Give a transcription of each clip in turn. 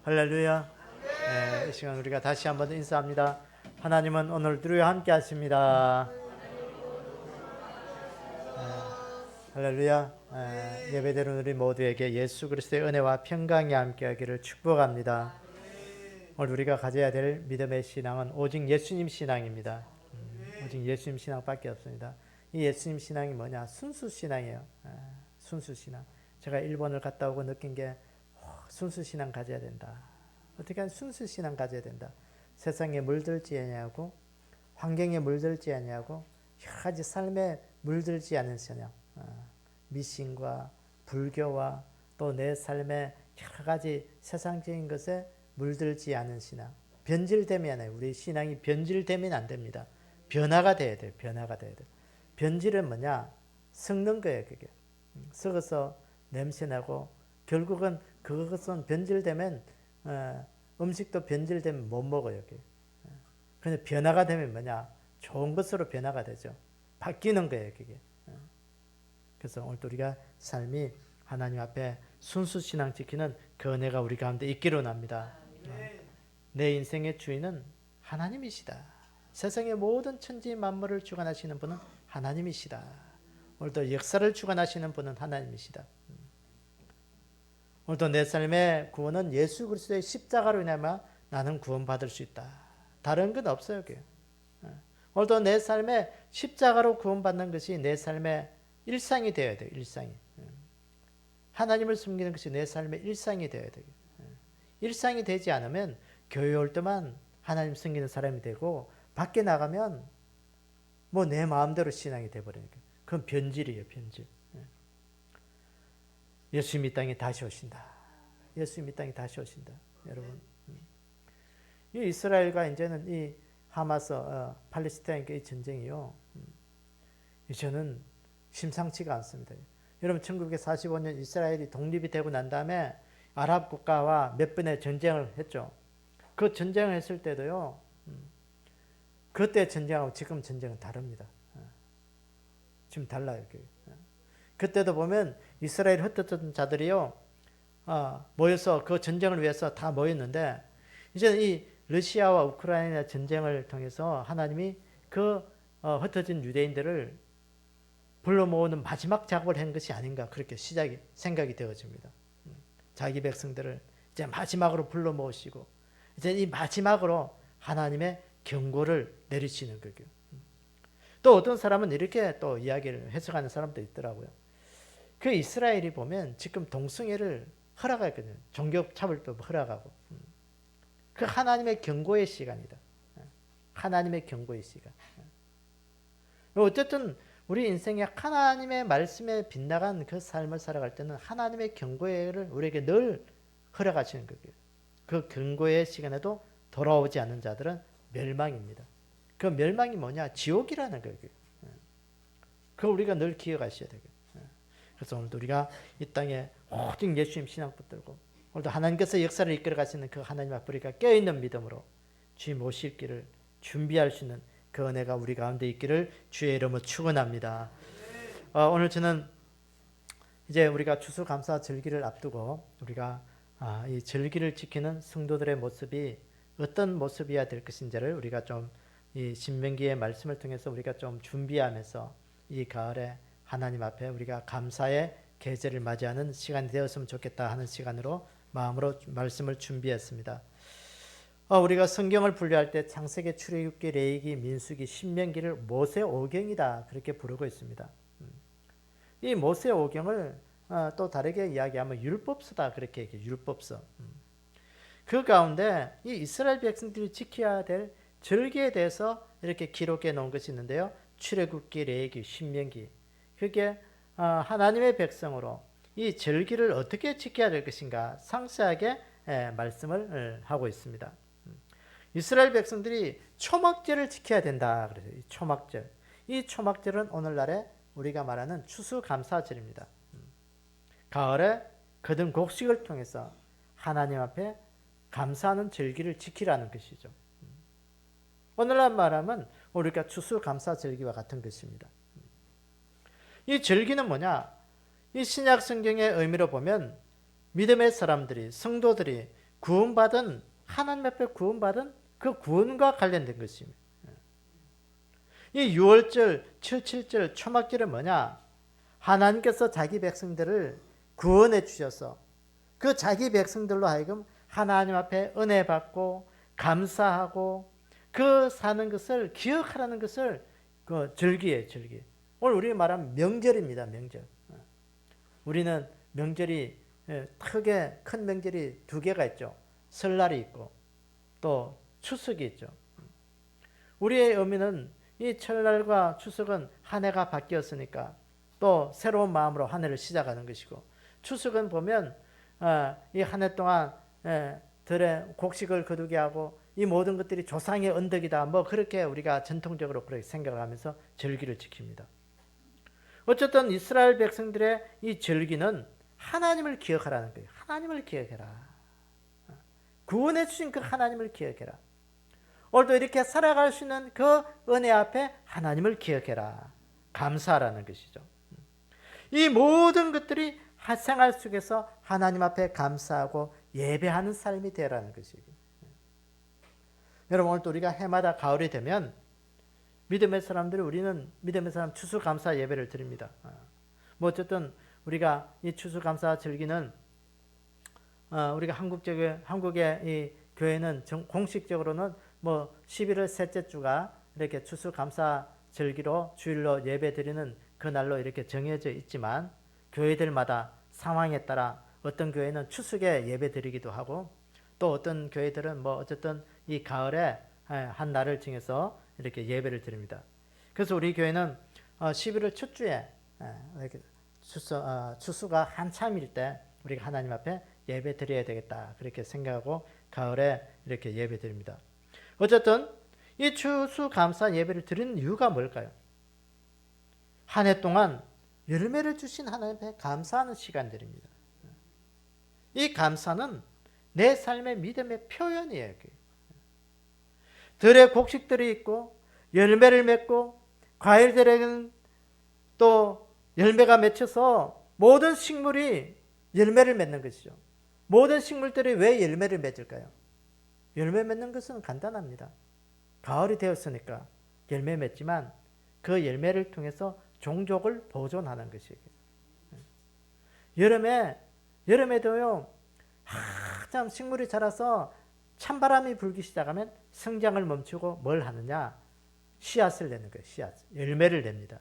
할렐루야. 이 시간 우리가 다시 한번 인사합니다. 하나님은 오늘 우리와 함께 하십니다. 할렐루야. 예배드리는 우리 모두에게 예수 그리스도의 은혜와 평강이 함께하기를 축복합니다. 오늘 우리가 가져야 될 믿음의 신앙은 오직 예수님 신앙입니다. 오직 예수님 신앙밖에 없습니다. 이 예수님 신앙이 뭐냐? 순수 신앙이에요. 순수 신앙. 제가 일본을 갔다 오고 느낀 게 순수 신앙 가져야 된다. 어떻게 하면 순수 신앙 가져야 된다. 세상에 물들지 아니하고 환경에 물들지 아니하고 여러 가지 삶에 물들지 않은 신앙. 미신과 불교와 또 내 삶의 여러 가지 세상적인 것에 물들지 않은 신앙. 변질되면 우리 신앙이 변질되면 안 됩니다. 변화가 돼야 돼요. 변화가 돼야 돼요. 변질은 뭐냐? 썩는 거예요. 그게. 썩어서 냄새나고 결국은 그것은 변질되면 음식도 변질되면 못 먹어요. 근데 변화가 되면 뭐냐? 좋은 것으로 변화가 되죠. 바뀌는 거예요. 그게. 그래서 오늘 우리가 삶이 하나님 앞에 순수 신앙 지키는 그 은혜가 우리 가운데 있기로 합니다. 내 인생의 주인은 하나님이시다. 세상의 모든 천지 만물을 주관하시는 분은 하나님이시다. 오늘도 역사를 주관하시는 분은 하나님이시다. 오늘도 내 삶의 구원은 예수 그리스도의 십자가로 인하여 나는 구원받을 수 있다. 다른 건 없어요. 오늘도 내 삶의 십자가로 구원받는 것이 내 삶의 일상이 되어야 돼요. 일상이. 하나님을 숨기는 것이 내 삶의 일상이 되어야 돼요. 일상이 되지 않으면 교회 올 때만 하나님 숨기는 사람이 되고 밖에 나가면 뭐 내 마음대로 신앙이 돼버리니까. 그건 변질이에요. 변질. 예수님 이 땅에 다시 오신다. 예수님 이 땅에 다시 오신다. 여러분. 이 이스라엘과 이제는 이 하마스, 팔레스타인과의 전쟁이요. 이제는 심상치가 않습니다. 여러분 1945년 이스라엘이 독립이 되고 난 다음에 아랍 국가와 몇 번의 전쟁을 했죠. 그 전쟁을 했을 때도요. 그때 전쟁하고 지금 전쟁은 다릅니다. 지금 달라요. 그때도 보면 이스라엘 흩어졌던 자들이요. 모여서 그 전쟁을 위해서 다 모였는데 이제 이 러시아와 우크라이나 전쟁을 통해서 하나님이 그 흩어진 유대인들을 불러 모으는 마지막 작업을 한 것이 아닌가 그렇게 생각이 되어집니다. 자기 백성들을 이제 마지막으로 불러 모으시고 이제 이 마지막으로 하나님의 경고를 내리시는 거죠. 또 어떤 사람은 이렇게 또 이야기를 해석하는 사람도 있더라고요. 그 이스라엘이 보면 지금 동성애를 허락했거든요. 종교 차별법 허락하고. 그 하나님의 경고의 시간이다. 하나님의 경고의 시간. 어쨌든 우리 인생에 하나님의 말씀에 빗나간 그 삶을 살아갈 때는 하나님의 경고를 우리에게 늘 허락하시는 거예요. 그 경고의 시간에도 돌아오지 않는 자들은 멸망입니다. 그 멸망이 뭐냐? 지옥이라는 거예요. 그걸 우리가 늘 기억하셔야 되고요. 그래서 오늘도 우리가 이 땅에 오직 예수님 신앙 붙들고 오늘도 하나님께서 역사를 이끌어 가시는 그 하나님 앞에 우리가 깨어있는 믿음으로 주님 오실 길을 준비할 수 있는 그 은혜가 우리 가운데 있기를 주의 이름으로 축원합니다. 오늘 저는 이제 우리가 추수감사 절기를 앞두고 우리가 이 절기를 지키는 성도들의 모습이 어떤 모습이어야 될 것인지를 우리가 좀 이 신명기의 말씀을 통해서 우리가 좀 준비하면서 이 가을에 하나님 앞에 우리가 감사의 계절을 맞이하는 시간이 되었으면 좋겠다 하는 시간으로 마음으로 말씀을 준비했습니다. 우리가 성경을 분류할 때 창세기, 출애굽기, 레위기, 민수기, 신명기를 모세오경이다 그렇게 부르고 있습니다. 이 모세오경을 또 다르게 이야기하면 율법서다 그렇게 얘기해요. 율법서. 그 가운데 이 이스라엘 백성들이 지켜야 될 절기에 대해서 이렇게 기록해 놓은 것이 있는데요. 출애굽기, 레위기, 신명기. 그게 하나님의 백성으로 이 절기를 어떻게 지켜야 될 것인가 상세하게 말씀을 하고 있습니다. 이스라엘 백성들이 초막절을 지켜야 된다. 그래서 이 초막절. 이 초막절은 오늘날에 우리가 말하는 추수감사절입니다. 가을에 거듭 곡식을 통해서 하나님 앞에 감사하는 절기를 지키라는 것이죠. 오늘날 말하면 우리가 추수감사절기와 같은 것입니다. 이 절기는 뭐냐? 이 신약 성경의 의미로 보면 믿음의 사람들이 성도들이 구원받은 하나님 앞에 구원받은 그 구원과 관련된 것입니다. 이 6월절, 77절, 초막절은 뭐냐? 하나님께서 자기 백성들을 구원해 주셔서 그 자기 백성들로 하여금 하나님 앞에 은혜 받고 감사하고 그 사는 것을 기억하라는 것을 그 절기예요, 절기. 오늘 우리 말하면 명절입니다, 명절. 우리는 명절이 크게 큰 명절이 두 개가 있죠. 설날이 있고 또 추석이 있죠. 우리의 의미는 이 설날과 추석은 한 해가 바뀌었으니까 또 새로운 마음으로 한 해를 시작하는 것이고, 추석은 보면 이 한 해 동안 들에 곡식을 거두게 하고 이 모든 것들이 조상의 언덕이다, 뭐 그렇게 우리가 전통적으로 그렇게 생각을 하면서 절기를 지킵니다. 어쨌든 이스라엘 백성들의 이 절기는 하나님을 기억하라는 거예요. 하나님을 기억해라. 구원해 주신 그 하나님을 기억해라. 오늘도 이렇게 살아갈 수 있는 그 은혜 앞에 하나님을 기억해라. 감사하라는 것이죠. 이 모든 것들이 생활 속에서 하나님 앞에 감사하고 예배하는 삶이 되라는 것이에요. 여러분, 오늘도 우리가 해마다 가을이 되면 믿음의 사람들이, 우리는 믿음의 사람 추수감사 예배를 드립니다. 뭐 어쨌든 우리가 이 추수감사 절기는 우리가 한국의 이 교회는 공식적으로는 뭐 11월 셋째 주가 이렇게 추수감사 절기로 주일로 예배 드리는 그 날로 이렇게 정해져 있지만, 교회들마다 상황에 따라 어떤 교회는 추석에 예배 드리기도 하고 또 어떤 교회들은 뭐 어쨌든 이 가을에 한 날을 정해서 이렇게 예배를 드립니다. 그래서 우리 교회는 11월 첫 주에 이렇게 추수가 한참일 때 우리가 하나님 앞에 예배 드려야 되겠다, 그렇게 생각하고 가을에 이렇게 예배 드립니다. 어쨌든 이 추수감사 예배를 드리는 이유가 뭘까요? 한 해 동안 열매를 주신 하나님 앞에 감사하는 시간들입니다. 이 감사는 내 삶의 믿음의 표현이에요. 들에 곡식들이 있고 열매를 맺고 과일들에는 또 열매가 맺혀서 모든 식물이 열매를 맺는 것이죠. 모든 식물들이 왜 열매를 맺을까요? 열매 맺는 것은 간단합니다. 가을이 되었으니까 열매 맺지만 그 열매를 통해서 종족을 보존하는 것이에요. 여름에도요, 한참 식물이 자라서 찬바람이 불기 시작하면 성장을 멈추고 뭘 하느냐? 씨앗을 내는 거예요. 씨앗. 열매를 냅니다.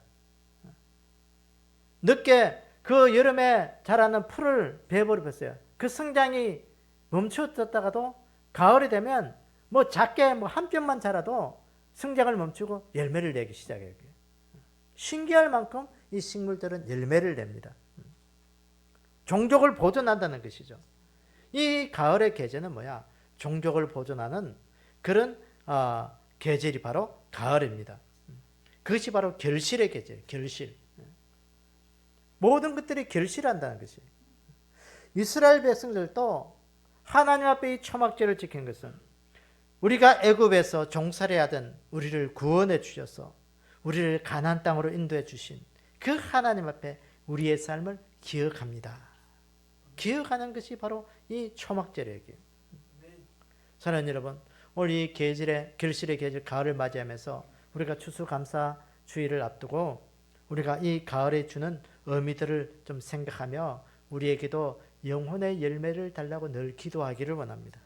늦게 그 여름에 자라는 풀을 베어버렸어요. 그 성장이 멈춰졌다가도 가을이 되면 뭐 작게 뭐 한 뼘만 자라도 성장을 멈추고 열매를 내기 시작해요. 신기할 만큼 이 식물들은 열매를 냅니다. 종족을 보존한다는 것이죠. 이 가을의 계절은 뭐야? 종족을 보존하는 그런 계절이 바로 가을입니다. 그것이 바로 결실의 계절, 결실. 모든 것들이 결실한다는 것이에요. 이스라엘 백성들도 하나님 앞에 이 초막절을 지킨 것은 우리가 애굽에서 종살이하던 우리를 구원해 주셔서 우리를 가나안 땅으로 인도해 주신 그 하나님 앞에 우리의 삶을 기억합니다. 기억하는 것이 바로 이 초막절이에요. 사랑하는 여러분, 오늘 이 결실의 계절 가을을 맞이하면서 우리가 추수감사 주일을 앞두고 우리가 이 가을에 주는 의미들을 좀 생각하며 우리에게도 영혼의 열매를 달라고 늘 기도하기를 원합니다.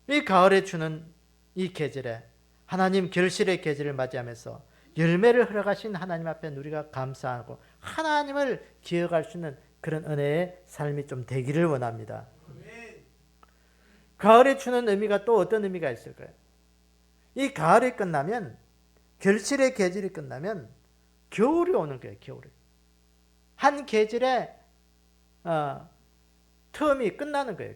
이 가을에 주는 이 계절에 하나님 결실의 계절을 맞이하면서 열매를 허락하신 하나님 앞에 우리가 감사하고 하나님을 기억할 수 있는 그런 은혜의 삶이 좀 되기를 원합니다. 가을에 주는 의미가 또 어떤 의미가 있을까요? 이 가을이 끝나면, 결실의 계절이 끝나면 겨울이 오는 거예요. 겨울이. 한 계절의 텀이 끝나는 거예요.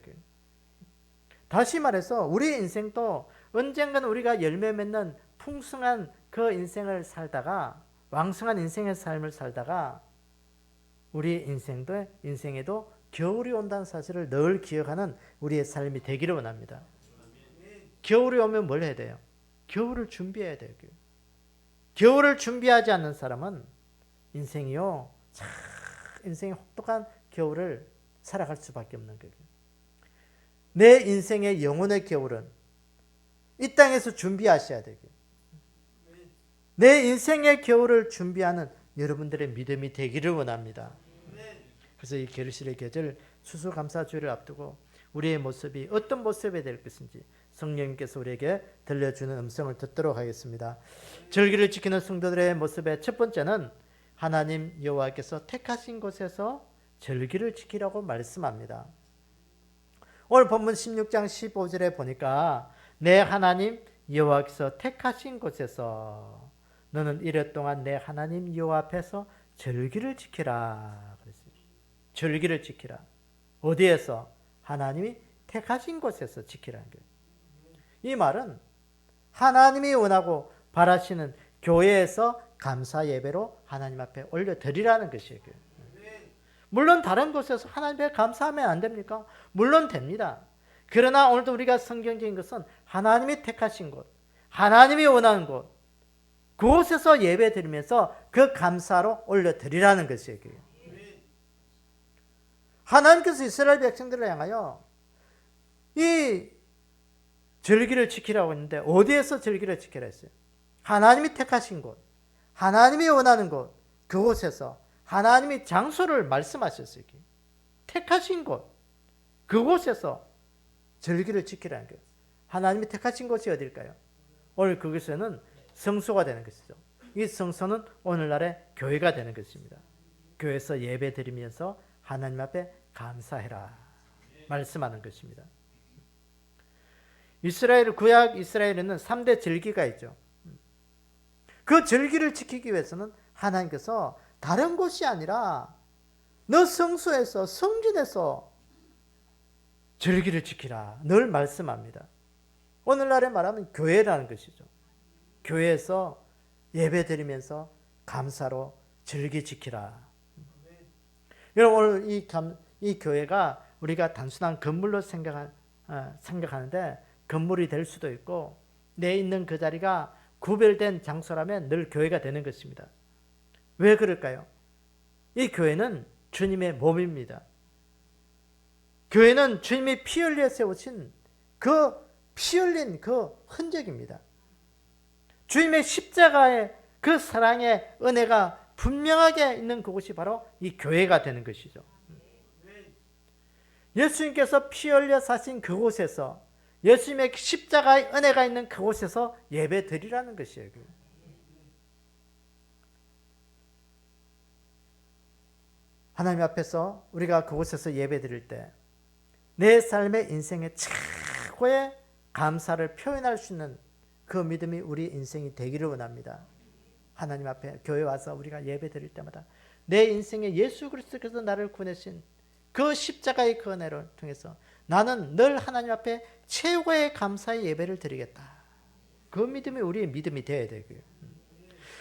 다시 말해서 우리 인생도 언젠가는 우리가 열매 맺는 풍성한 그 인생을 살다가, 왕성한 인생의 삶을 살다가 우리 인생에도 겨울이 온다는 사실을 늘 기억하는 우리의 삶이 되기를 원합니다. 겨울이 오면 뭘 해야 돼요? 겨울을 준비해야 돼요. 겨울을 준비하지 않는 사람은 인생이 혹독한 겨울을 살아갈 수밖에 없는 거예요. 내 인생의 영혼의 겨울은 이 땅에서 준비하셔야 되고요. 내 인생의 겨울을 준비하는 여러분들의 믿음이 되기를 원합니다. 그래서 이 결실의 계절 추수감사주의를 앞두고 우리의 모습이 어떤 모습이 될 것인지 성령님께서 우리에게 들려주는 음성을 듣도록 하겠습니다. 절기를 지키는 성도들의 모습의 첫 번째는 하나님 여호와께서 택하신 곳에서 절기를 지키라고 말씀합니다. 오늘 본문 16장 15절에 보니까 내 하나님 여호와께서 택하신 곳에서 너는 이래 동안 내 하나님 여호와 앞에서 절기를 지키라 그랬어요. 절기를 지키라. 어디에서? 하나님이 택하신 곳에서 지키라는 거예요. 이 말은 하나님이 원하고 바라시는 교회에서 감사 예배로 하나님 앞에 올려드리라는 것이에요. 물론 다른 곳에서 하나님 앞에 감사하면 안 됩니까? 물론 됩니다. 그러나 오늘도 우리가 성경적인 것은 하나님이 택하신 곳, 하나님이 원하는 곳, 그곳에서 예배 드리면서 그 감사로 올려드리라는 것이에요. 하나님께서 이스라엘 백성들을 향하여 이 절기를 지키라고 했는데 어디에서 절기를 지키라 했어요? 하나님이 택하신 곳, 하나님이 원하는 곳, 그곳에서 하나님이 장소를 말씀하셨어요. 택하신 곳, 그곳에서 절기를 지키라는 거예요. 하나님이 택하신 곳이 어딜까요? 오늘 그곳에는 성소가 되는 것이죠. 이 성소는 오늘날의 교회가 되는 것입니다. 교회에서 예배 드리면서 하나님 앞에 감사해라 말씀하는 것입니다. 구약 이스라엘에는 3대 절기가 있죠. 그 절기를 지키기 위해서는 하나님께서 다른 곳이 아니라 너 성소에서 성전에서 절기를 지키라 늘 말씀합니다. 오늘날에 말하면 교회라는 것이죠. 교회에서 예배 드리면서 감사로 절기 지키라. 여러분 오늘 이 교회가 우리가 단순한 건물로 생각하는데 건물이 될 수도 있고 내 있는 그 자리가 구별된 장소라면 늘 교회가 되는 것입니다. 왜 그럴까요? 이 교회는 주님의 몸입니다. 교회는 주님이 피 흘려 세우신 그 피 흘린 그 흔적입니다. 주님의 십자가의 그 사랑의 은혜가 분명하게 있는 그곳이 바로 이 교회가 되는 것이죠. 예수님께서 피 흘려 사신 그곳에서 예수님의 십자가의 은혜가 있는 그곳에서 예배 드리라는 것이에요. 하나님 앞에서 우리가 그곳에서 예배 드릴 때 내 삶의 인생의 최고의 감사를 표현할 수 있는 그 믿음이 우리 인생이 되기를 원합니다. 하나님 앞에 교회 와서 우리가 예배 드릴 때마다 내 인생에 예수 그리스도께서 나를 구원하신 그 십자가의 그 은혜를 통해서 나는 늘 하나님 앞에 최고의 감사의 예배를 드리겠다. 그 믿음이 우리의 믿음이 되어야 되고요.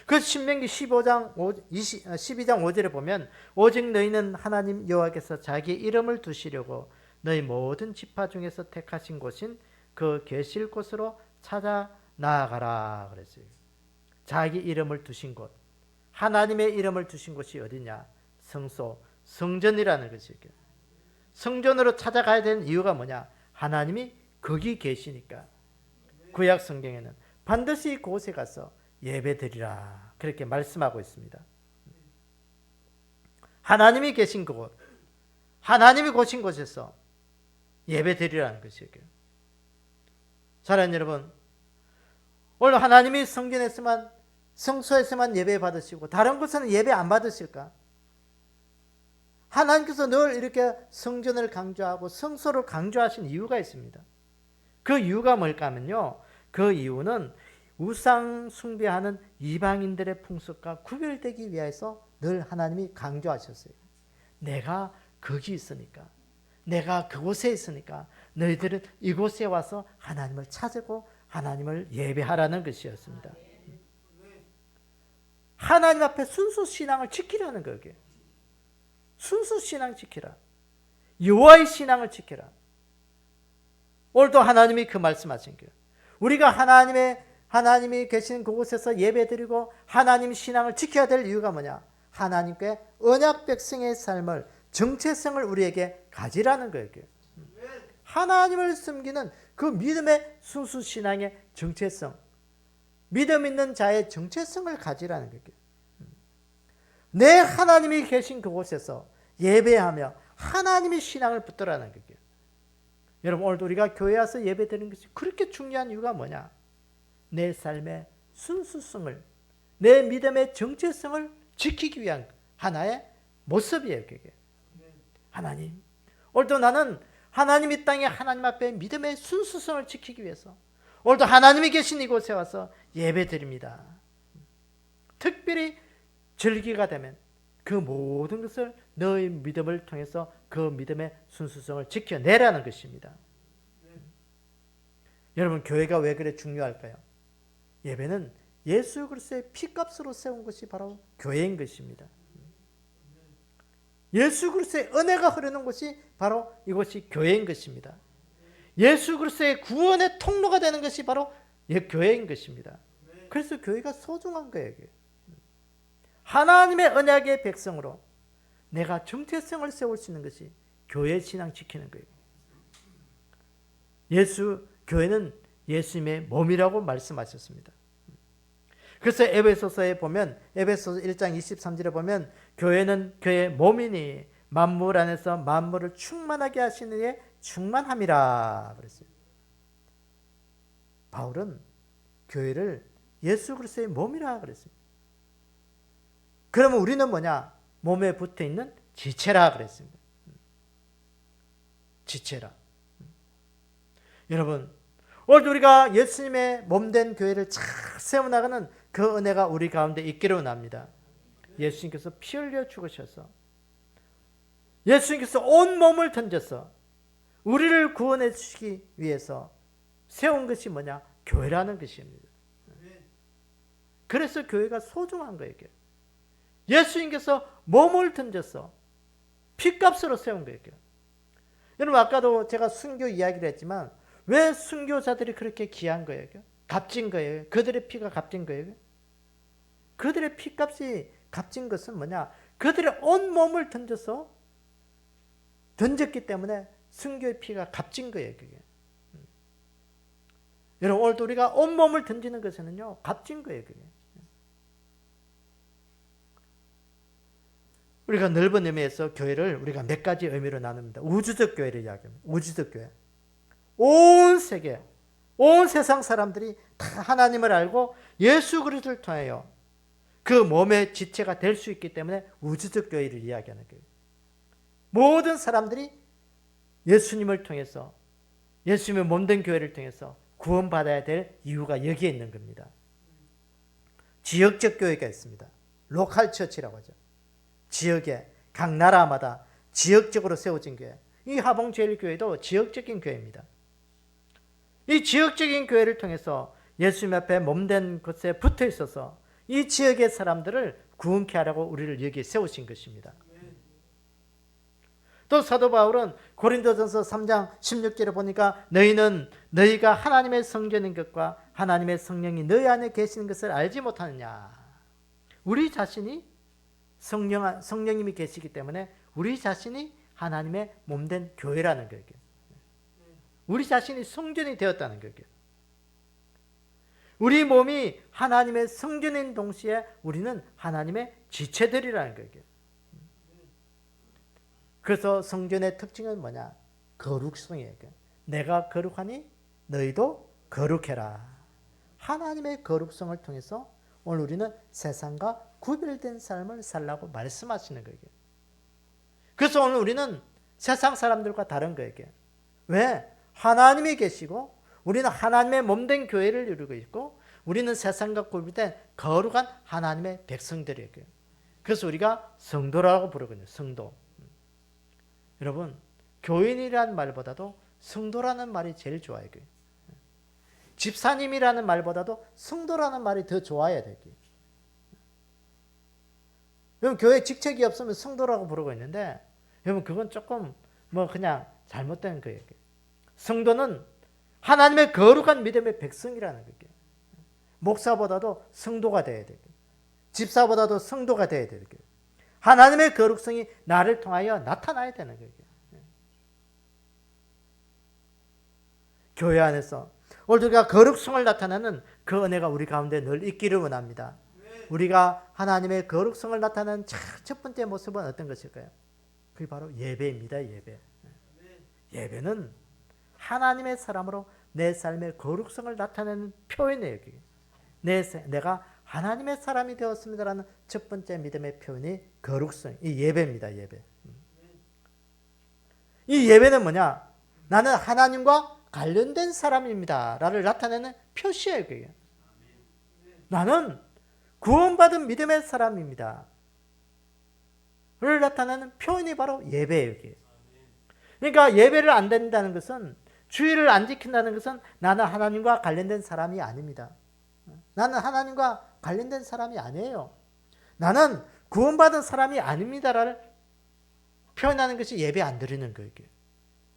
그 신명기 12장 5절에 보면 오직 너희는 하나님 여호와께서 자기 이름을 두시려고 너희 모든 지파 중에서 택하신 곳인 그 계실 곳으로 찾아 나아가라 그랬어요. 자기 이름을 두신 곳, 하나님의 이름을 두신 곳이 어디냐? 성소, 성전이라는 것이죠. 성전으로 찾아가야 되는 이유가 뭐냐? 하나님이 거기 계시니까. 구약 성경에는 반드시 그곳에 가서 예배드리라 그렇게 말씀하고 있습니다. 하나님이 계신 그곳, 하나님이 계신 곳에서 예배드리라는 것이에요. 사랑하는 여러분, 오늘 하나님이 성전에서만 성소에서만 예배 받으시고 다른 곳에는 예배 안 받으실까? 하나님께서 늘 이렇게 성전을 강조하고 성소를 강조하신 이유가 있습니다. 그 이유가 뭘까 하면요, 그 이유는 우상 숭배하는 이방인들의 풍습과 구별되기 위해서 늘 하나님이 강조하셨어요. 내가 거기 있으니까, 내가 그곳에 있으니까 너희들은 이곳에 와서 하나님을 찾고 하나님을 예배하라는 것이었습니다. 하나님 앞에 순수 신앙을 지키라는 거예요. 순수 신앙 지키라. 여호와의 신앙을 지키라. 오늘도 하나님이 그 말씀하신 거예요. 우리가 하나님이 계신 그곳에서 예배드리고 하나님 신앙을 지켜야 될 이유가 뭐냐? 하나님께 언약 백성의 삶을 정체성을 우리에게 가지라는 거예요. 하나님을 섬기는 그 믿음의 순수 신앙의 정체성, 믿음 있는 자의 정체성을 가지라는 거예요. 내 하나님이 계신 그곳에서 예배하며 하나님의 신앙을 붙들라는 거예요. 여러분, 오늘도 우리가 교회 와서 예배 드리는 것이 그렇게 중요한 이유가 뭐냐? 내 삶의 순수성을, 내 믿음의 정체성을 지키기 위한 하나의 모습이에요. 그게. 하나님, 오늘도 나는 하나님 이 땅에 하나님 앞에 믿음의 순수성을 지키기 위해서 오늘도 하나님이 계신 이곳에 와서 예배 드립니다. 특별히 절기가 되면 그 모든 것을 너의 믿음을 통해서 그 믿음의 순수성을 지켜내라는 것입니다. 여러분, 교회가 왜 그래 중요할까요? 예배는 예수 그리스도의 피값으로 세운 것이 바로 교회인 것입니다. 예수 그리스도의 은혜가 흐르는 곳이 바로 이곳이 교회인 것입니다. 예수 그리스도의 구원의 통로가 되는 것이 바로 교회인 것입니다. 그래서 교회가 소중한 거예요. 하나님의 언약의 백성으로 내가 정체성을 세울 수 있는 것이 교회 신앙 지키는 거예요. 교회는 예수님의 몸이라고 말씀하셨습니다. 그래서 에베소서에 보면, 에베소서 1장 23절에 보면 교회는 그의 몸이니 만물 안에서 만물을 충만하게 하시는 이의 충만함이라 그랬어요. 바울은 교회를 예수 그리스도의 몸이라 그랬습니다. 그러면 우리는 뭐냐? 몸에 붙어 있는 지체라 그랬습니다. 지체라. 여러분, 오늘 우리가 예수님의 몸된 교회를 잘 세워나가는 그 은혜가 우리 가운데 있기를 원합니다. 예수님께서 피 흘려 죽으셔서, 예수님께서 온 몸을 던져서 우리를 구원해 주시기 위해서 세운 것이 뭐냐? 교회라는 것입니다. 그래서 교회가 소중한 거예요. 예수님께서 몸을 던져서 피값으로 세운 거예요. 여러분, 아까도 제가 순교 이야기를 했지만 왜 순교자들이 그렇게 귀한 거예요? 값진 거예요. 그들의 피가 값진 거예요. 그들의 피값이 값진 것은 뭐냐? 그들의 온 몸을 던졌기 때문에 순교의 피가 값진 거예요. 그게. 여러분, 오늘도 우리가 온 몸을 던지는 것은요, 값진 거예요. 그게. 우리가 넓은 의미에서 교회를 우리가 몇 가지 의미로 나눕니다. 우주적 교회를 이야기합니다. 우주적 교회. 온 세계, 온 세상 사람들이 다 하나님을 알고 예수 그리스도를 통하여 그 몸의 지체가 될 수 있기 때문에 우주적 교회를 이야기하는 거예요. 모든 사람들이 예수님을 통해서, 예수님의 몸된 교회를 통해서 구원받아야 될 이유가 여기에 있는 겁니다. 지역적 교회가 있습니다. 로컬 처치라고 하죠. 지역에, 각 나라마다 지역적으로 세워진 교회. 이 하봉제일교회도 지역적인 교회입니다. 이 지역적인 교회를 통해서 예수님 앞에 몸된 곳에 붙어 있어서 이 지역의 사람들을 구원케 하라고 우리를 여기에 세우신 것입니다. 또 사도 바울은 고린도전서 3장 16절에 보니까 너희가 하나님의 성전인 것과 하나님의 성령이 너희 안에 계시는 것을 알지 못하느냐. 우리 자신이 성령님이 계시기 때문에 우리 자신이 하나님의 몸된 교회라는 거예요. 우리 자신이 성전이 되었다는 거예요. 우리 몸이 하나님의 성전인 동시에 우리는 하나님의 지체들이라는 거예요. 그래서 성전의 특징은 뭐냐? 거룩성이에요. 내가 거룩하니 너희도 거룩해라. 하나님의 거룩성을 통해서 오늘 우리는 세상과 구별된 삶을 살라고 말씀하시는 거예요. 그래서 오늘 우리는 세상 사람들과 다른 거예요. 왜? 하나님이 계시고 우리는 하나님의 몸된 교회를 이루고 있고 우리는 세상과 구별된 거룩한 하나님의 백성들이에요. 그래서 우리가 성도라고 부르거든요. 성도. 여러분, 교인이라는 말보다도 성도라는 말이 제일 좋아요. 집사님이라는 말보다도 성도라는 말이 더 좋아야 돼요. 여러분, 교회 직책이 없으면 성도라고 부르고 있는데 여러분, 그건 조금 그냥 잘못된 거예요. 성도는 하나님의 거룩한 믿음의 백성이라는 거예요. 목사보다도 성도가 돼야 돼요. 집사보다도 성도가 돼야 돼요. 하나님의 거룩성이 나를 통하여 나타나야 되는 거예요. 교회 안에서 오늘 우리가 거룩성을 나타내는 그 은혜가 우리 가운데 늘 있기를 원합니다. 우리가 하나님의 거룩성을 나타내는 첫 번째 모습은 어떤 것일까요? 그게 바로 예배입니다. 예배. 예배는 하나님의 사람으로 내 삶의 거룩성을 나타내는 표현이에요. 내가 하나님의 사람이 되었습니다라는 첫 번째 믿음의 표현이 거룩성, 이 예배입니다. 예배. 이 예배는 뭐냐? 나는 하나님과 관련된 사람입니다 라를 나타내는 표시예요. 그게. 나는 구원받은 믿음의 사람입니다 를 나타내는 표현이 바로 예배예요. 그게. 그러니까 예배를 안 드린다는 것은, 주의를 안 지킨다는 것은 나는 하나님과 관련된 사람이 아닙니다. 나는 하나님과 관련된 사람이 아니에요. 나는 구원받은 사람이 아닙니다를 표현하는 것이 예배 안 드리는 거예요.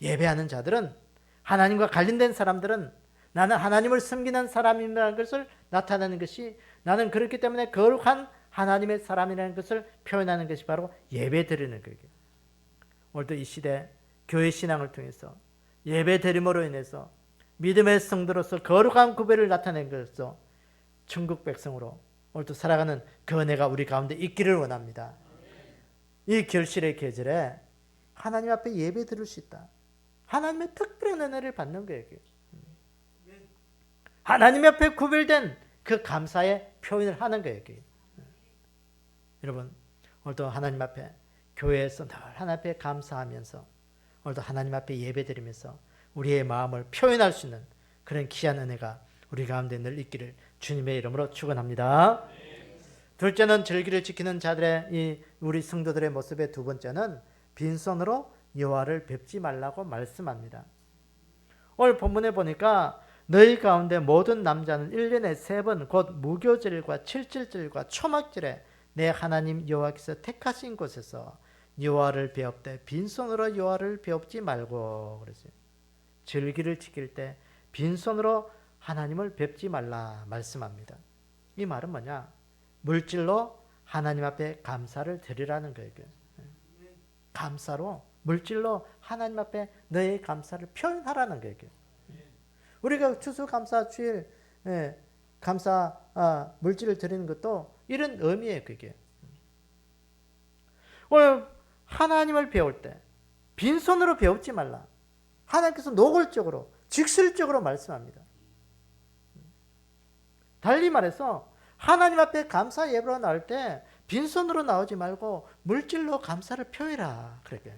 예배하는 자들은, 하나님과 관련된 사람들은 나는 하나님을 섬기는 사람이라는 것을 나타내는 것이, 나는 그렇기 때문에 거룩한 하나님의 사람이라는 것을 표현하는 것이 바로 예배 드리는 거예요. 오늘도 이 시대 교회 신앙을 통해서 예배 드림으로 인해서 믿음의 성도로서 거룩한 구별을 나타낸 것으로 천국 백성으로 오늘도 살아가는 그 은혜가 우리 가운데 있기를 원합니다. 이 결실의 계절에 하나님 앞에 예배 드릴 수 있다. 하나님의 특별한 은혜를 받는 거예요. 하나님 앞에 구별된 그 감사의 표현을 하는 거예요. 여러분, 오늘도 하나님 앞에 교회에서 늘 하나님 앞에 감사하면서, 오늘도 하나님 앞에 예배드리면서 우리의 마음을 표현할 수 있는 그런 귀한 은혜가 우리 가운데 늘 있기를 주님의 이름으로 축원합니다. 둘째는 절기를 지키는 자들의, 이 우리 성도들의 모습의 두 번째는 빈손으로 여호와를 뵙지 말라고 말씀합니다. 오늘 본문에 보니까 너희 가운데 모든 남자는 1년에 3번 곧 무교절과 칠칠절과 초막절에 내 하나님 여호와께서 택하신 곳에서 여호와를 배웁되 빈손으로 여호와를 배웁지 말고 그랬어요. 절기를 지킬 때 빈손으로 하나님을 뵙지 말라 말씀합니다. 이 말은 뭐냐? 물질로 하나님 앞에 감사를 드리라는 거예요. 감사로, 물질로 하나님 앞에 너의 감사를 표현하라는 거예요. 우리가 추수감사 주일 감사 물질을 드리는 것도 이런 의미예요. 그게. 오늘 하나님을 배울 때 빈손으로 배우지 말라. 하나님께서 노골적으로 직설적으로 말씀합니다. 달리 말해서 하나님 앞에 감사 예배로 나올 때 빈손으로 나오지 말고 물질로 감사를 표해라. 그렇게.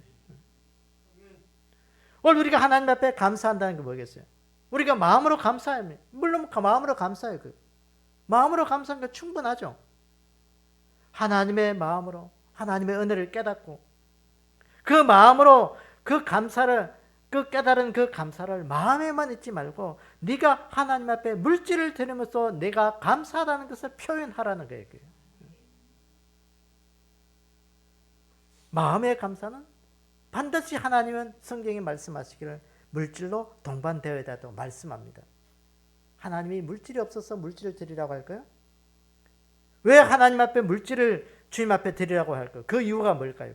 오늘 우리가 하나님 앞에 감사한다는 게 뭐겠어요? 우리가 마음으로 감사해요. 물론 마음으로 감사해요. 마음으로 감사한 게 충분하죠. 하나님의 마음으로 하나님의 은혜를 깨닫고 그 마음으로 그 감사를, 그 깨달은 그 감사를 마음에만 있지 말고 네가 하나님 앞에 물질을 드리면서 내가 감사하다는 것을 표현하라는 거예요. 마음의 감사는 반드시 하나님은 성경에 말씀하시기를 물질로 동반되어야 된다고 말씀합니다. 하나님이 물질이 없어서 물질을 드리라고 할까요? 왜 하나님 앞에 물질을 주님 앞에 드리라고 할까요? 그 이유가 뭘까요?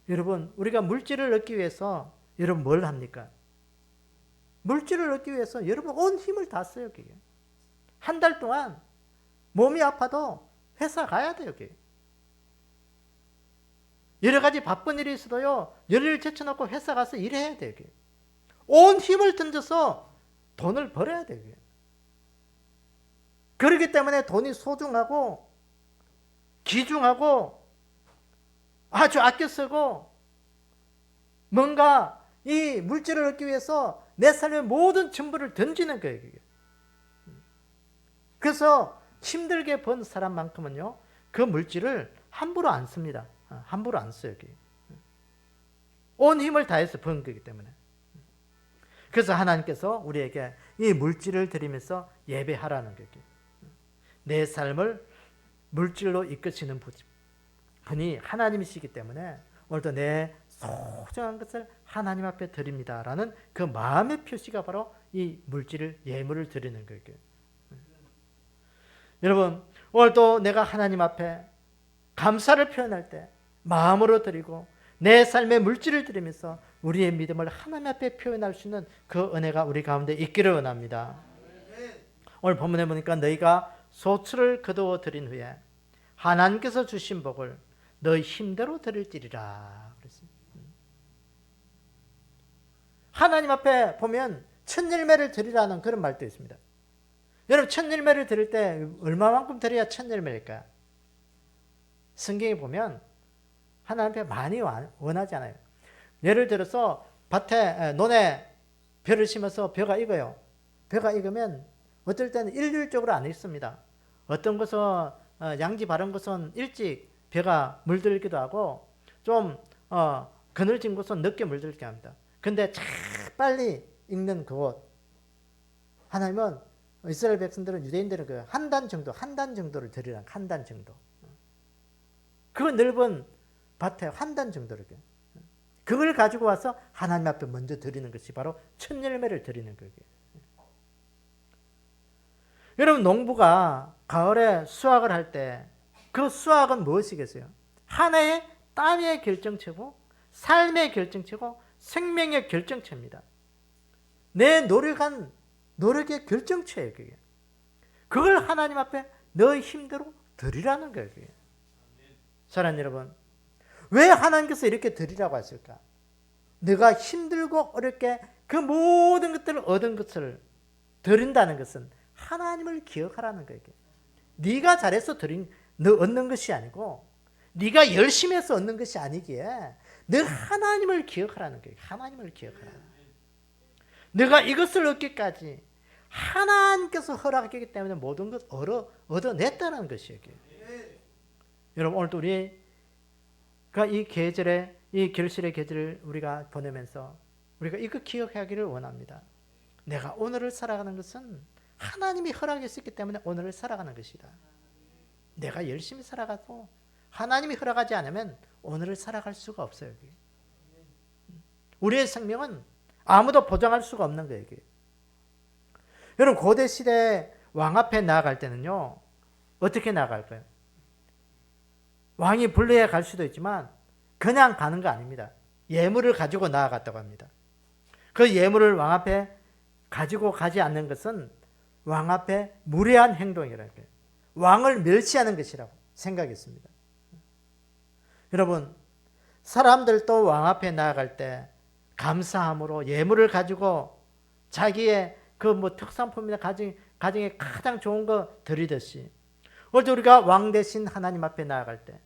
여러분, 우리가 물질을 얻기 위해서 여러분 뭘 합니까? 물질을 얻기 위해서 여러분 온 힘을 다 써요. 한 달 동안 몸이 아파도 회사 가야 돼요. 여러 가지 바쁜 일이 있어도요, 열일을 제쳐놓고 회사 가서 일해야 돼요. 온 힘을 던져서 돈을 벌어야 돼요. 그렇기 때문에 돈이 소중하고 귀중하고 아주 아껴 쓰고 뭔가 이 물질을 얻기 위해서 내 삶의 모든 전부를 던지는 거예요. 그래서 힘들게 번 사람만큼은요, 그 물질을 함부로 안 씁니다. 함부로 안 써요. 온 힘을 다해서 번 거기 때문에. 그래서 하나님께서 우리에게 이 물질을 드리면서 예배하라는 거예요. 내 삶을 물질로 이끄시는 분이 하나님이시기 때문에 오늘도 내 소중한 것을 하나님 앞에 드립니다라는 그 마음의 표시가 바로 이 물질을, 예물을 드리는 거예요. 여러분, 오늘도 내가 하나님 앞에 감사를 표현할 때 마음으로 드리고 내 삶의 물질을 드리면서 우리의 믿음을 하나님 앞에 표현할 수 있는 그 은혜가 우리 가운데 있기를 원합니다. 오늘 본문에 보니까 너희가 소출을 거두어 드린 후에 하나님께서 주신 복을 너희 힘대로 드릴지리라 그랬습니다. 하나님 앞에 보면 천열매를 드리라는 그런 말도 있습니다. 여러분 천열매를 드릴 때 얼마만큼 드려야 천열매일까요? 성경에 보면 하나님 앞에 많이 원하지 않아요. 예를 들어서 밭에 논에 벼를 심어서 벼가 익어요. 벼가 익으면 어떨 때는 일률적으로 안 익습니다. 어떤 것은 양지 바른 것은 일찍 벼가 물들기도 하고 좀 그늘진 곳은 늦게 물들게 합니다. 근데 참 빨리 익는 그곳 하나님은 이스라엘 백성들은 유대인들은 그 한 단 정도를 드리라. 한 단 정도. 그 넓은 밭에 한 단 정도를 그걸 가지고 와서 하나님 앞에 먼저 드리는 것이 바로 첫 열매를 드리는 거예요. 여러분 농부가 가을에 수확을 할 때 그 수확은 무엇이겠어요? 하나의 땀의 결정체고 삶의 결정체고 생명의 결정체입니다. 내 노력의 결정체예요. 그게. 그걸 하나님 앞에 너의 힘대로 드리라는 거예요. 그게. 사랑하는 여러분, 왜 하나님께서 이렇게 드리라고 하실까? 내가 힘들고 어렵게 그 모든 것들을 얻은 것을 드린다는 것은 하나님을 기억하라는 거예요. 네가 잘해서 얻는 것이 아니고 네가 열심히 해서 얻는 것이 아니기에 너 하나님을 기억하라는 거예요. 하나님을 기억하라. 내가 이것을 얻기까지 하나님께서 허락했기 때문에 모든 것 얻어냈다는 것이에요. 여러분 오늘도 우리가 이 계절에 이 결실의 계절을 우리가 보내면서 우리가 이거 기억하기를 원합니다. 내가 오늘을 살아가는 것은 하나님이 허락했기 때문에 오늘을 살아가는 것이다. 내가 열심히 살아가도 하나님이 허락하지 않으면 오늘을 살아갈 수가 없어요. 우리의 생명은 아무도 보장할 수가 없는 거예요. 여러분 고대 시대 왕 앞에 나아갈 때는요. 어떻게 나아갈까요? 왕이 불러야 갈 수도 있지만 그냥 가는 거 아닙니다. 예물을 가지고 나아갔다고 합니다. 그 예물을 왕 앞에 가지고 가지 않는 것은 왕 앞에 무례한 행동이라는 거예요. 왕을 멸시하는 것이라고 생각했습니다. 여러분 사람들도 왕 앞에 나아갈 때 감사함으로 예물을 가지고 자기의 그 특산품이나 가정에 가장 좋은 거 드리듯이 오늘 우리가 왕 대신 하나님 앞에 나아갈 때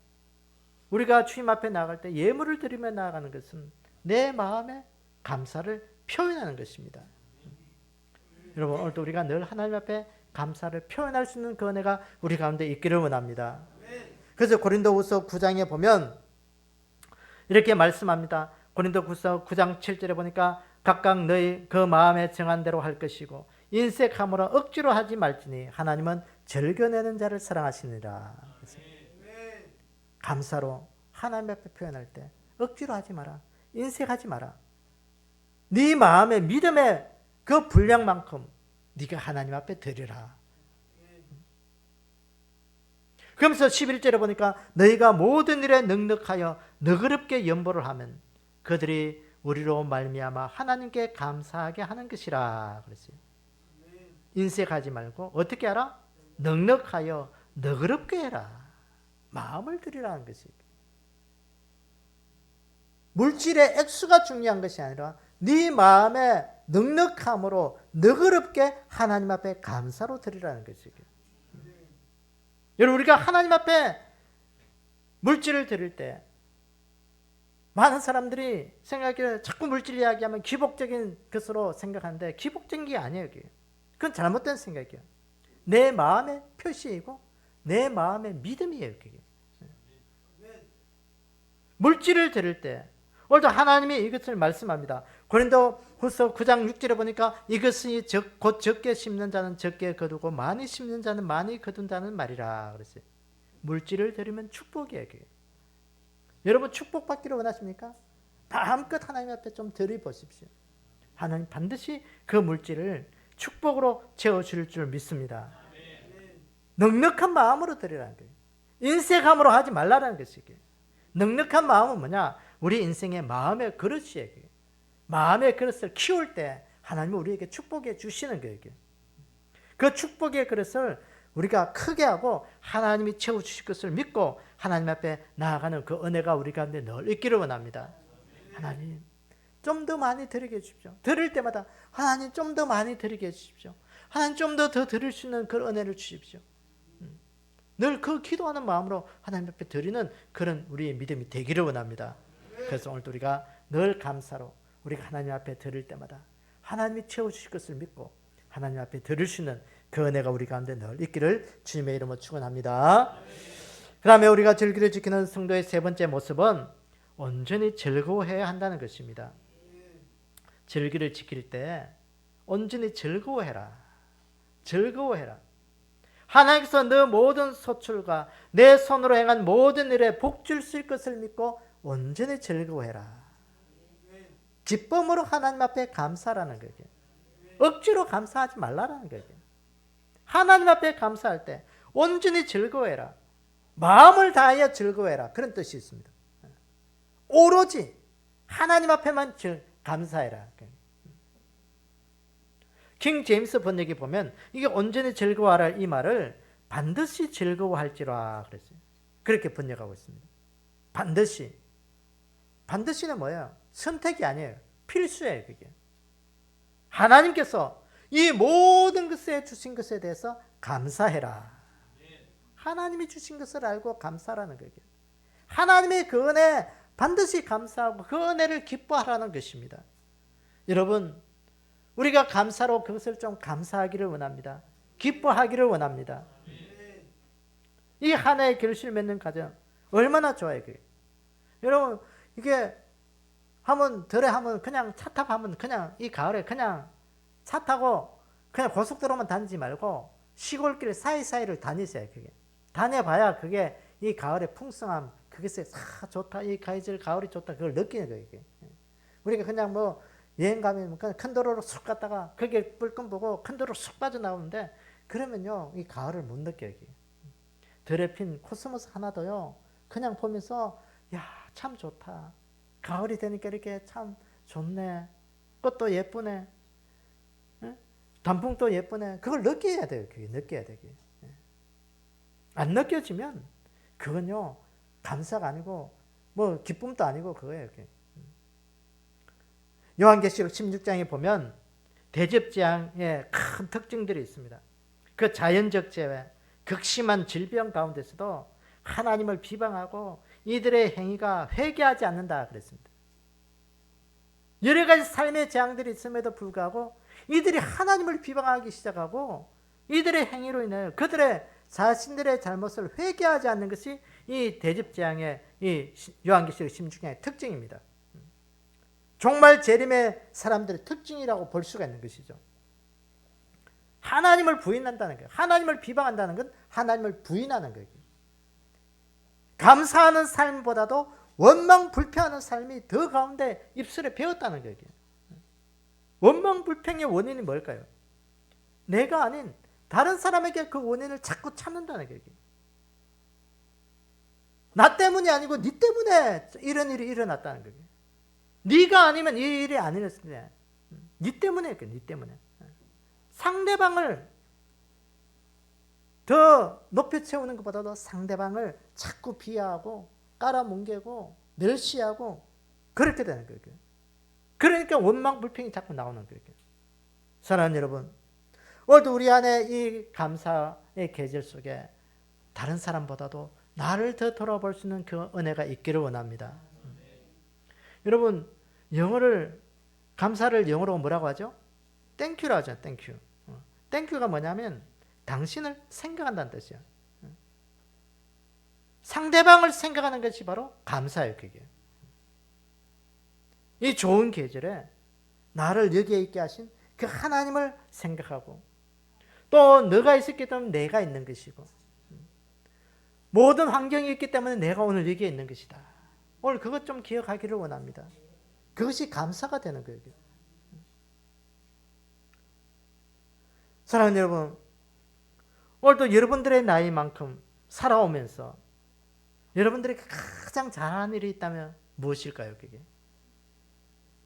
우리가 주님 앞에 나아갈 때 예물을 드리며 나아가는 것은 내 마음의 감사를 표현하는 것입니다. 여러분 오늘도 우리가 늘 하나님 앞에 감사를 표현할 수 있는 그 은혜가 우리 가운데 있기를 원합니다. 그래서 고린도후서 9장에 보면 이렇게 말씀합니다. 고린도후서 9장 7절에 보니까 각각 너희 그 마음에 정한 대로 할 것이고 인색함으로 억지로 하지 말지니 하나님은 즐겨내는 자를 사랑하시니라. 감사로 하나님 앞에 표현할 때 억지로 하지 마라. 인색하지 마라. 네 마음의 믿음의 그 분량만큼 네가 하나님 앞에 드리라. 그러면서 11절에 보니까 너희가 모든 일에 넉넉하여 너그럽게 연보를 하면 그들이 우리로 말미암아 하나님께 감사하게 하는 것이라 그랬어요. 인색하지 말고 어떻게 하라? 넉넉하여 너그럽게 해라. 마음을 드리라는 것이. 물질의 액수가 중요한 것이 아니라 네 마음의 넉넉함으로 너그럽게 하나님 앞에 감사로 드리라는 것이죠. 여러분 우리가 하나님 앞에 물질을 드릴 때 많은 사람들이 생각하기에 자꾸 물질 이야기하면 기복적인 것으로 생각하는데 기복적인 게 아니에요. 그건 잘못된 생각이에요. 내 마음의 표시이고 내 마음의 믿음이에요. 그게. 물질을 드릴 때 오늘도 하나님이 이것을 말씀합니다. 고린도후서 9장 6절에 보니까 이것이 곧 적게 심는 자는 적게 거두고 많이 심는 자는 많이 거둔다는 말이라 그랬어요. 물질을 드리면 축복이에요. 그게. 여러분 축복받기를 원하십니까? 마음껏 하나님 앞에 좀 드려보십시오. 하나님 반드시 그 물질을 축복으로 채워줄 줄 믿습니다. 넉넉한 마음으로 드리라는 거예요. 인색함으로 하지 말라는 것이게. 넉넉한 마음은 뭐냐? 우리 인생의 마음의 그릇이에요. 마음의 그릇을 키울 때 하나님은 우리에게 축복해 주시는 거예요. 그 축복의 그릇을 우리가 크게 하고 하나님이 채워주실 것을 믿고 하나님 앞에 나아가는 그 은혜가 우리 가운데 늘 있기를 원합니다. 하나님 좀 더 많이 드리게 해주십시오. 드릴 때마다 하나님 좀 더 많이 드리게 해주십시오. 하나님 좀 더 드릴 수 있는 그 은혜를 주십시오. 늘 그 기도하는 마음으로 하나님 앞에 드리는 그런 우리의 믿음이 되기를 원합니다. 그래서 오늘도 우리가 늘 감사로 우리가 하나님 앞에 드릴 때마다 하나님이 채워주실 것을 믿고 하나님 앞에 드릴 수 있는 그 은혜가 우리 가운데 늘 있기를 주님의 이름으로 축원합니다. 그 다음에 우리가 절기를 지키는 성도의 세 번째 모습은 온전히 즐거워해야 한다는 것입니다. 절기를 지킬 때 온전히 즐거워해라. 즐거워해라. 하나님께서 너 모든 소출과 내 손으로 행한 모든 일에 복 주실 것을 믿고 온전히 즐거워해라. 기쁨으로 하나님 앞에 감사라는 거죠. 억지로 감사하지 말라라는 거죠. 하나님 앞에 감사할 때 온전히 즐거워해라. 마음을 다하여 즐거워해라. 그런 뜻이 있습니다. 오로지 하나님 앞에만 감사해라. 킹 제임스 번역에 보면 이게 온전히 즐거워하라 이 말을 반드시 즐거워할지라 그랬어요. 그렇게 번역하고 있습니다. 반드시. 반드시는 뭐예요? 선택이 아니에요. 필수예요. 그게. 하나님께서 이 모든 것에 주신 것에 대해서 감사해라. 하나님이 주신 것을 알고 감사라는 거예요. 하나님의 그 은혜 반드시 감사하고 그 은혜를 기뻐하라는 것입니다. 여러분 우리가 감사로 그것을 좀 감사하기를 원합니다. 기뻐하기를 원합니다. 이 하나의 결실 맺는 가정 얼마나 좋아요. 그게. 여러분 이게 하면 그냥 차 타고 하면 그냥 이 가을에 그냥 차 타고 그냥 고속도로만 다니지 말고 시골길 사이사이를 다니세요. 그게. 다녀봐야 그게 이 가을의 풍성함 그것에 좋다. 이 가을이 좋다. 그걸 느끼는 거예요. 이게. 우리가 그냥 뭐 여행 가면 큰 도로로 쑥 갔다가 거기에 뿔끔 보고 큰 도로로 쑥 빠져나오는데 그러면요 이 가을을 못 느껴요. 들에 핀 코스모스 하나도요 그냥 보면서 야 참 좋다. 가을이 되니까 이렇게 참 좋네. 꽃도 예쁘네. 단풍도 예쁘네. 그걸 느껴야 돼요. 그게 느껴야 되게. 안 느껴지면 그건요 감사가 아니고 뭐 기쁨도 아니고 그거예요. 그게. 요한계시록 16장에 보면 대접재앙의 큰 특징들이 있습니다. 그 자연적 재해, 극심한 질병 가운데서도 하나님을 비방하고 이들의 행위가 회개하지 않는다 그랬습니다. 여러 가지 삶의 재앙들이 있음에도 불구하고 이들이 하나님을 비방하기 시작하고 이들의 행위로 인해 그들의 자신들의 잘못을 회개하지 않는 것이 이 대접재앙의 이 요한계시록 16장의 특징입니다. 종말 재림의 사람들의 특징이라고 볼 수가 있는 것이죠. 하나님을 부인한다는 거예요. 하나님을 비방한다는 건 하나님을 부인하는 거예요. 감사하는 삶보다도 원망 불평하는 삶이 더 가운데 입술에 배었다는 거예요. 원망 불평의 원인이 뭘까요? 내가 아닌 다른 사람에게 그 원인을 자꾸 찾는다는 거예요. 나 때문이 아니고 네 때문에 이런 일이 일어났다는 거예요. 네가 아니면 이 일이 안 일어났을 때 네 때문에 네 때문에 상대방을 더 높여 채우는 것보다도 상대방을 자꾸 비하하고 깔아뭉개고 멸시하고 그렇게 되는 거예요. 그러니까 원망 불평이 자꾸 나오는 거예요. 사랑하는 여러분, 오늘도 우리 안에 이 감사의 계절 속에 다른 사람보다도 나를 더 돌아볼 수 있는 그 은혜가 있기를 원합니다. 여러분, 감사를 영어로 뭐라고 하죠? 땡큐라고 하죠. 땡큐. 땡큐가 뭐냐면 당신을 생각한다는 뜻이야. 상대방을 생각하는 것이 바로 감사예요. 그게. 이 좋은 계절에 나를 여기에 있게 하신 그 하나님을 생각하고 또 너가 있었기 때문에 내가 있는 것이고 모든 환경이 있기 때문에 내가 오늘 여기에 있는 것이다. 오늘 그것 좀 기억하기를 원합니다. 그것이 감사가 되는 거예요. 사랑하는 여러분, 오늘도 여러분들의 나이만큼 살아오면서 여러분들이 가장 잘하는 일이 있다면 무엇일까요? 그게?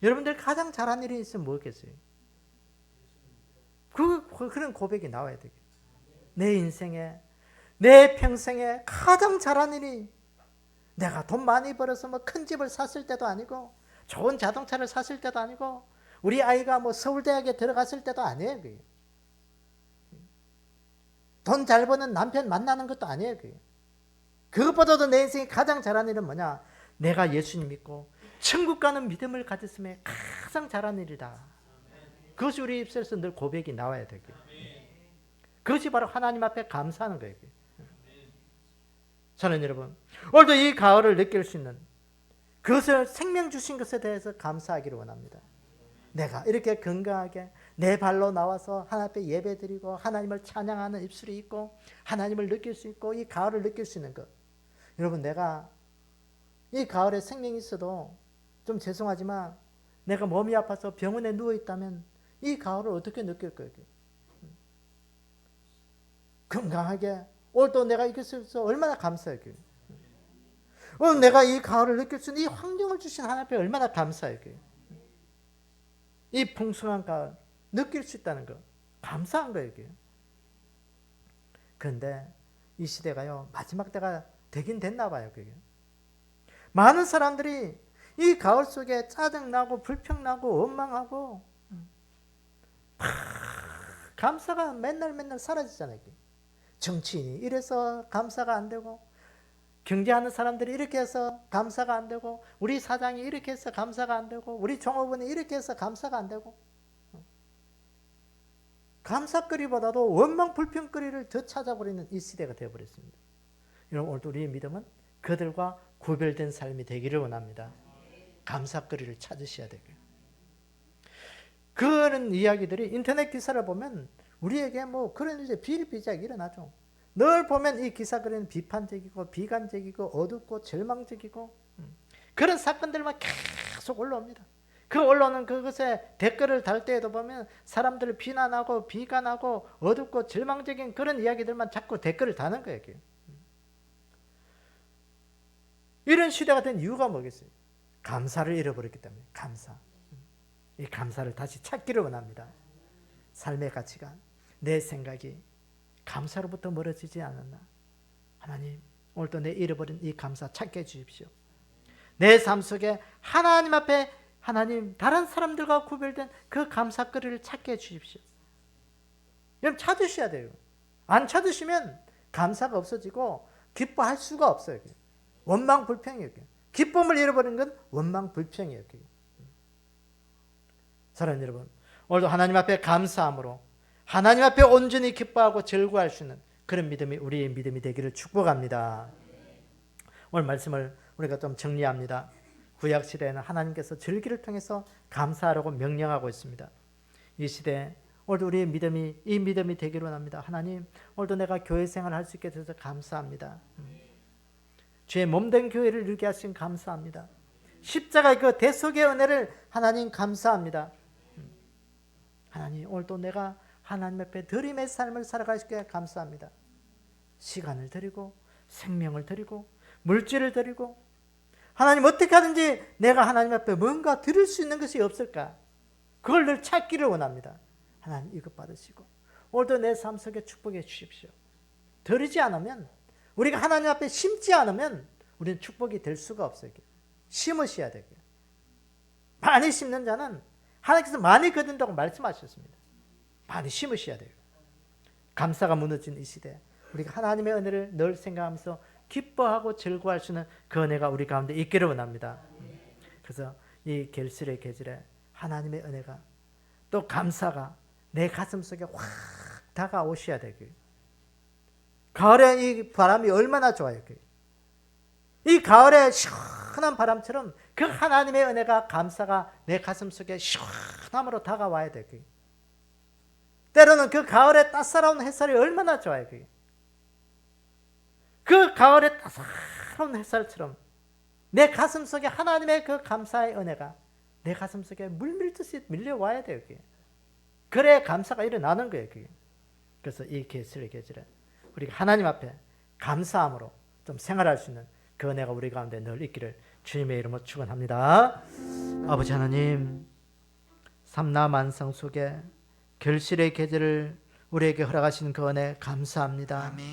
여러분들이 가장 잘하는 일이 있으면 뭐겠어요? 그런 고백이 나와야 되겠. 내 인생에, 내 평생에 가장 잘하는 일이, 내가 돈 많이 벌어서 뭐 큰 집을 샀을 때도 아니고 좋은 자동차를 샀을 때도 아니고 우리 아이가 뭐 서울대학에 들어갔을 때도 아니에요. 그게. 돈 잘 버는 남편 만나는 것도 아니에요. 그게. 그것보다도 내 인생에 가장 잘하는 일은 뭐냐? 내가 예수님 믿고 천국 가는 믿음을 가졌음에 가장 잘하는 일이다. 그것이 우리 입술에서 늘 고백이 나와야 되고요. 그것이 바로 하나님 앞에 감사하는 거예요. 저는 여러분, 오늘도 이 가을을 느낄 수 있는 그것을 생명 주신 것에 대해서 감사하기를 원합니다. 내가 이렇게 건강하게 내 발로 나와서 하나님 앞에 예배드리고 하나님을 찬양하는 입술이 있고 하나님을 느낄 수 있고 이 가을을 느낄 수 있는 것. 여러분, 내가 이 가을에 생명이 있어도 좀 죄송하지만 내가 몸이 아파서 병원에 누워있다면 이 가을을 어떻게 느낄 거예요? 건강하게 오늘도 내가 이길 수 있어서 얼마나 감사해요. 오늘 내가 이 가을을 느낄 수 있는 이 환경을 주신 하나님 앞에 얼마나 감사해요. 이 풍성한 가을 느낄 수 있다는 거 감사한 거예요. 그런데 이 시대가요 마지막 때가 되긴 됐나 봐요. 그게. 많은 사람들이 이 가을 속에 짜증나고 불평나고 원망하고 감사가 맨날 사라지잖아요. 정치인이 이래서 감사가 안 되고 경제하는 사람들이 이렇게 해서 감사가 안 되고 우리 사장이 이렇게 해서 감사가 안 되고 우리 종업원이 이렇게 해서 감사가 안 되고 감사거리보다도 원망 불평거리를 더 찾아버리는 이 시대가 되어버렸습니다. 여러분, 오늘도 우리의 믿음은 그들과 구별된 삶이 되기를 원합니다. 감사거리를 찾으셔야 되고요. 그런 이야기들이 인터넷 기사를 보면 우리에게 뭐 그런 이제 비일비재하게 일어나죠. 늘 보면 이 기사거리는 비판적이고 비관적이고 어둡고 절망적이고 그런 사건들만 계속 올라옵니다. 그 올라오는 그것에 댓글을 달 때에도 보면 사람들을 비난하고 비관하고 어둡고 절망적인 그런 이야기들만 자꾸 댓글을 다는 거예요. 이런 시대가 된 이유가 뭐겠어요? 감사를 잃어버렸기 때문에. 감사. 이 감사를 다시 찾기를 원합니다. 삶의 가치관, 내 생각이 감사로부터 멀어지지 않았나. 하나님, 오늘도 내 잃어버린 이 감사 찾게 해주십시오. 내 삶 속에 하나님 앞에 하나님 다른 사람들과 구별된 그 감사거리를 찾게 해주십시오. 여러분, 찾으셔야 돼요. 안 찾으시면 감사가 없어지고 기뻐할 수가 없어요. 원망 불평이에요. 기쁨을 잃어버린 건 원망 불평이에요. 사랑하는 여러분, 오늘도 하나님 앞에 감사함으로 하나님 앞에 온전히 기뻐하고 즐거워할 수 있는 그런 믿음이 우리의 믿음이 되기를 축복합니다. 오늘 말씀을 우리가 좀 정리합니다. 구약 시대에는 하나님께서 절기를 통해서 감사하라고 명령하고 있습니다. 이 시대에 오늘도 우리의 믿음이 이 믿음이 되기를 원합니다. 하나님, 오늘도 내가 교회 생활을 할 수 있게 돼서 감사합니다. 주의 몸된 교회를 이루게 하신 감사합니다. 십자가의 그 대속의 은혜를 하나님 감사합니다. 하나님, 오늘도 내가 하나님 앞에 드림의 삶을 살아갈 수 있게 감사합니다. 시간을 드리고 생명을 드리고 물질을 드리고 하나님, 어떻게 하든지 내가 하나님 앞에 뭔가 드릴 수 있는 것이 없을까? 그걸 늘 찾기를 원합니다. 하나님, 이것 받으시고 오늘도 내 삶 속에 축복해 주십시오. 드리지 않으면, 우리가 하나님 앞에 심지 않으면 우리는 축복이 될 수가 없어요. 심으셔야 되고요. 많이 심는 자는 하나님께서 많이 거둔다고 말씀하셨습니다. 많이 심으셔야 돼요. 감사가 무너진 이 시대, 우리가 하나님의 은혜를 늘 생각하면서 기뻐하고 즐거워할 수 있는 그 은혜가 우리 가운데 있기를 원합니다. 그래서 이 결실의 계절에 하나님의 은혜가 또 감사가 내 가슴 속에 확 다가오셔야 되고요. 가을에 이 바람이 얼마나 좋아요. 이 가을에 시원한 바람처럼 그 하나님의 은혜가 감사가 내 가슴 속에 시원함으로 다가와야 되고요. 때로는 그 가을에 따사로운 햇살이 얼마나 좋아요. 그 가을에 따사로운 햇살처럼 내 가슴 속에 하나님의 그 감사의 은혜가 내 가슴 속에 물밀듯이 밀려와야 돼요. 그래야 감사가 일어나는 거예요. 그래서 이 계절의 계절에 우리가 하나님 앞에 감사함으로 좀 생활할 수 있는 그 은혜가 우리 가운데 늘 있기를 주님의 이름으로 축원합니다. 아버지 하나님, 삼라만상 속에 결실의 계절을 우리에게 허락하신 그 은혜 감사합니다. 아멘.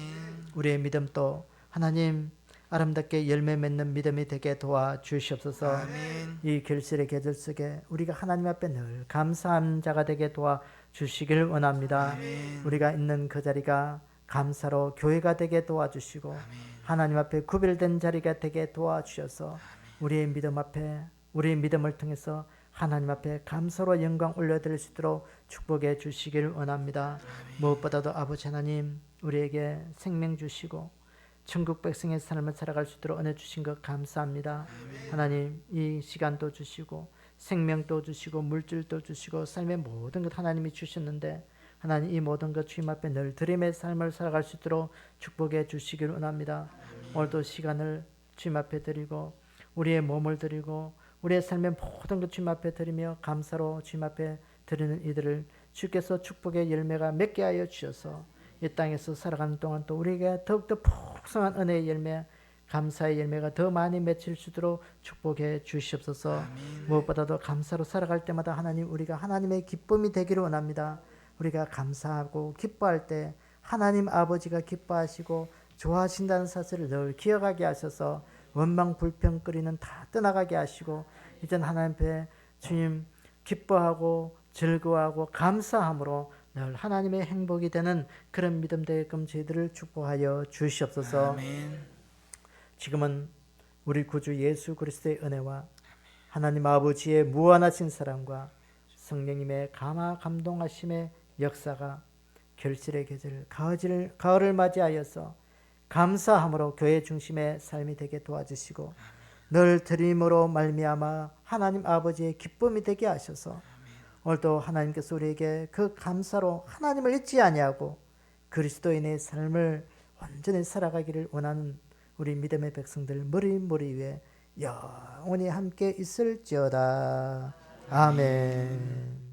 우리의 믿음도 하나님 아름답게 열매 맺는 믿음이 되게 도와주시옵소서. 아멘. 이 결실의 계절 속에 우리가 하나님 앞에 늘 감사한 자가 되게 도와주시길 원합니다. 아멘. 우리가 있는 그 자리가 감사로 교회가 되게 도와주시고 아멘. 하나님 앞에 구별된 자리가 되게 도와주셔서 우리의 믿음 앞에 우리의 믿음을 통해서 하나님 앞에 감사로 영광 올려드릴 수 있도록 축복해 주시길 원합니다. 무엇보다도 아버지 하나님 우리에게 생명 주시고 천국 백성의 삶을 살아갈 수 있도록 은혜 주신 것 감사합니다. 하나님 이 시간도 주시고 생명도 주시고 물질도 주시고 삶의 모든 것 하나님이 주셨는데 하나님 이 모든 것 주님 앞에 늘 드림의 삶을 살아갈 수 있도록 축복해 주시길 원합니다. 오늘도 시간을 주님 앞에 드리고 우리의 몸을 드리고 우리의 삶의 모든 것 주님 앞에 드리며 감사로 주님 앞에 드리는 이들을 주께서 축복의 열매가 맺게 하여 주셔서 이 땅에서 살아가는 동안 또 우리에게 더욱더 풍성한 은혜의 열매 감사의 열매가 더 많이 맺힐 수 있도록 축복해 주시옵소서. 무엇보다도 감사로 살아갈 때마다 하나님 우리가 하나님의 기쁨이 되기를 원합니다. 우리가 감사하고 기뻐할 때 하나님 아버지가 기뻐하시고 좋아하신다는 사실을 늘 기억하게 하셔서 원망 불평 끓이는 다 떠나가게 하시고 이젠 하나님 앞에 주님 기뻐하고 즐거워하고 감사함으로 늘 하나님의 행복이 되는 그런 믿음 되게끔 저희들을 축복하여 주시옵소서. 아멘. 지금은 우리 구주 예수 그리스도의 은혜와 하나님 아버지의 무한하신 사랑과 성령님의 감화 감동하심의 역사가 결실의 계절 가을을 맞이하여서 감사함으로 교회 중심의 삶이 되게 도와주시고 늘 드림으로 말미암아 하나님 아버지의 기쁨이 되게 하셔서 오늘도 하나님께서 우리에게 그 감사로 하나님을 잊지 아니하고 그리스도인의 삶을 온전히 살아가기를 원하는 우리 믿음의 백성들 머리 위에 영원히 함께 있을지어다. 아멘.